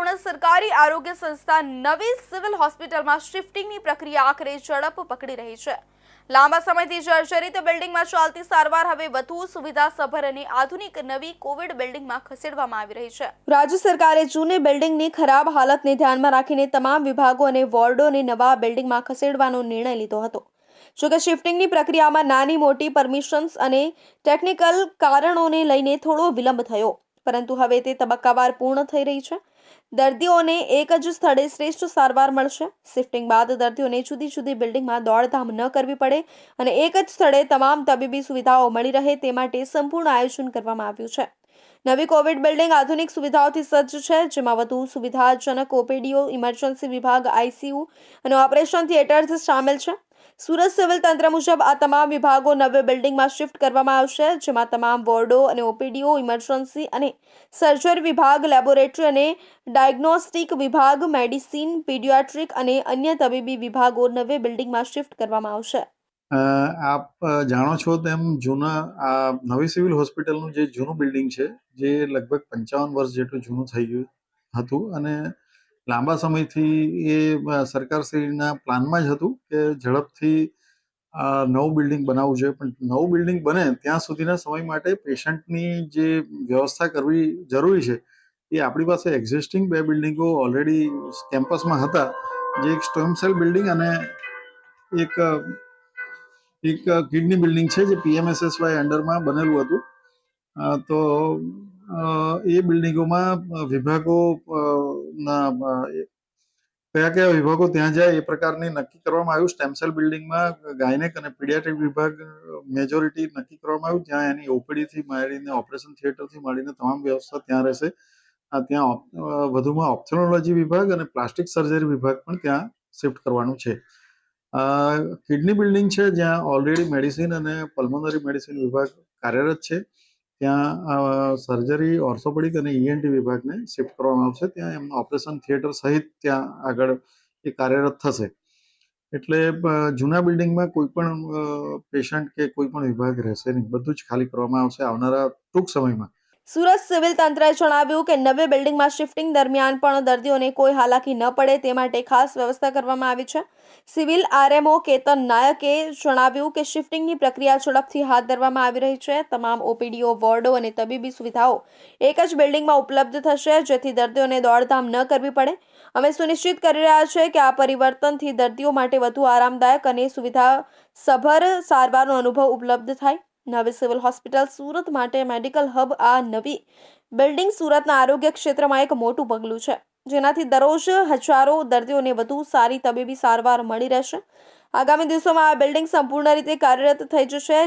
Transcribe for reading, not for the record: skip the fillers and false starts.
મહત્વપૂર્ણ સરકારી આરોગ્ય સંસ્થા નવી સિવિલ હોસ્પિટલમાં શિફ્ટિંગની પ્રક્રિયા આખરે ઝડપ પકડી રહી છે। લાંબા સમયથી જર્જરિત બિલ્ડિંગમાં ચાલતી સારવાર હવે વધુ સુવિધાસભર અને આધુનિક નવી કોવિડ બિલ્ડિંગમાં ખસેડવામાં આવી રહી છે। રાજ્ય સરકારે જૂની બિલ્ડિંગની ખરાબ હાલતને ધ્યાનમાં રાખીને તમામ વિભાગો અને વોર્ડોને નવા બિલ્ડિંગમાં ખસેડવાનો નિર્ણય લીધો હતો। જોકે શિફ્ટિંગની પ્રક્રિયામાં નાની મોટી પરમિશન્સ અને ટેકનિકલ કારણોને લઈને થોડો વિલંબ થયો, પરંતુ હવે તે તબક્કાવાર પૂર્ણ થઈ રહી છે। દર્દીઓને એક જ સ્થળે શ્રેષ્ઠ સારવાર મળશે। શિફ્ટિંગ બાદ દર્દીઓને જુદી જુદી બિલ્ડિંગમાં દોડધામ ન કરવી પડે અને એક જ સ્થળે તમામ તબીબી સુવિધાઓ મળી રહે તે માટે સંપૂર્ણ આયોજન કરવામાં આવ્યું છે। નવી કોવિડ બિલ્ડિંગ આધુનિક સુવિધાઓથી સજ્જ છે, જેમાં વધુ સુવિધાજનક ઓપીડીઓ, ઇમરજન્સી વિભાગ, આઈસીયુ અને ઓપરેશન થિયેટર્સ સામેલ છે। સુરત સિવિલ તંત્ર મુજબ આ તમામ વિભાગો નવી બિલ્ડિંગમાં શિફ્ટ કરવામાં આવશે, જેમાં તમામ વોર્ડો અને ઓપીડીઓ, ઇમરજન્સી અને સર્જરી વિભાગ, લેબોરેટરી અને ડાયગ્નોસ્ટિક વિભાગ, મેડિસિન, પીડિયાટ્રિક અને અન્ય તબીબી વિભાગો નવી બિલ્ડિંગમાં શિફ્ટ કરવામાં આવશે। આપ જાણો છો તેમ નવી સિવિલ હોસ્પિટલનું જે જૂનું બિલ્ડિંગ છે, જે લગભગ 55 વર્ષ જેટલું જૂનું થઈ ગયું હતું અને લાંબા સમયથી એ સરકારશ્રીના પ્લાનમાં જ હતું કે ઝડપથી નવું બિલ્ડિંગ બનાવવું જોઈએ, પણ નવું બિલ્ડિંગ બને ત્યાં સુધીના સમય માટે પેશન્ટની જે વ્યવસ્થા કરવી જરૂરી છે, એ આપણી પાસે એક્ઝિસ્ટિંગ 2 બિલ્ડિંગો ઓલરેડી કેમ્પસમાં હતા, જે એક સ્ટોમ સેલ બિલ્ડિંગ અને એક કિડની બિલ્ડિંગ છે, જે પીએમએસએસવાય અંડરમાં બનેલું હતું। તો એ બિલ્ડિંગોમાં વિભાગો કયા વિભાગો ત્યાં જાય એ પ્રકારની નક્કી કરવામાં આવ્યું। સ્ટેમ સેલ બિલ્ડિંગમાં ગાયનેક અને પીડિયાટ્રિક વિભાગ મેજોરિટી નક્કી કરવામાં આવ્યું, જ્યાં એની ઓપીડીથી માંડીને ઓપરેશન થિયેટરથી માંડીને તમામ વ્યવસ્થા ત્યાં રહેશે। ત્યાં વધુમાં ઓપ્થેલ્મોલોજી વિભાગ અને પ્લાસ્ટિક સર્જરી વિભાગ પણ ત્યાં શિફ્ટ કરવાનું છે। કિડની બિલ્ડિંગ છે, જ્યાં ઓલરેડી મેડિસિન અને પલ્મોનરી મેડિસિન વિભાગ કાર્યરત છે, ત્યાં સર્જરી, ઓર્થોપેડિક અને ઈએનટી વિભાગને શિફ્ટ કરવામાં આવશે। ત્યાં એમનું ઓપરેશન થિયેટર સહિત ત્યાં આગળ એ કાર્યરત થશે। એટલે જૂના બિલ્ડિંગમાં કોઈ પણ પેશન્ટ કે કોઈ પણ વિભાગ રહેશે નહીં, બધું જ ખાલી કરવામાં આવશે આવનારા ટૂંક સમયમાં। સુરત સિવિલ તંત્રએ જણાવ્યું કે નવી બિલ્ડિંગમાં શિફ્ટિંગ દરમિયાન પણ દર્દીઓને કોઈ હાલાકી ન પડે તે માટે ખાસ વ્યવસ્થા કરવામાં આવી છે। સિવિલ આરએમઓ કેતન નાયકે જણાવ્યું કે શિફ્ટિંગની પ્રક્રિયા ઝડપથી હાથ ધરવામાં આવી રહી છે। તમામ ઓપીડીઓ, વોર્ડો અને તબીબી સુવિધાઓ એક જ બિલ્ડિંગમાં ઉપલબ્ધ થશે, જેથી દર્દીઓને દોડધામ ન કરવી પડે। અમે સુનિશ્ચિત કરી રહ્યા છીએ કે આ પરિવર્તનથી દર્દીઓ માટે વધુ આરામદાયક અને સુવિધાસભર સારવારનો અનુભવ ઉપલબ્ધ થાય। નવી સિવિલ હોસ્પિટલ સુરત માટે મેડિકલ હબ આ નવી બિલ્ડિંગ સુરતના આરોગ્ય ક્ષેત્રમાં એક મોટું પગલું છે, જેનાથી દરરોજ હજારો દર્દીઓને વધુ સારી તબીબી સારવાર મળી રહેશે। આગામી દિવસોમાં આ બિલ્ડિંગ સંપૂર્ણ રીતે કાર્યરત થઈ જશે,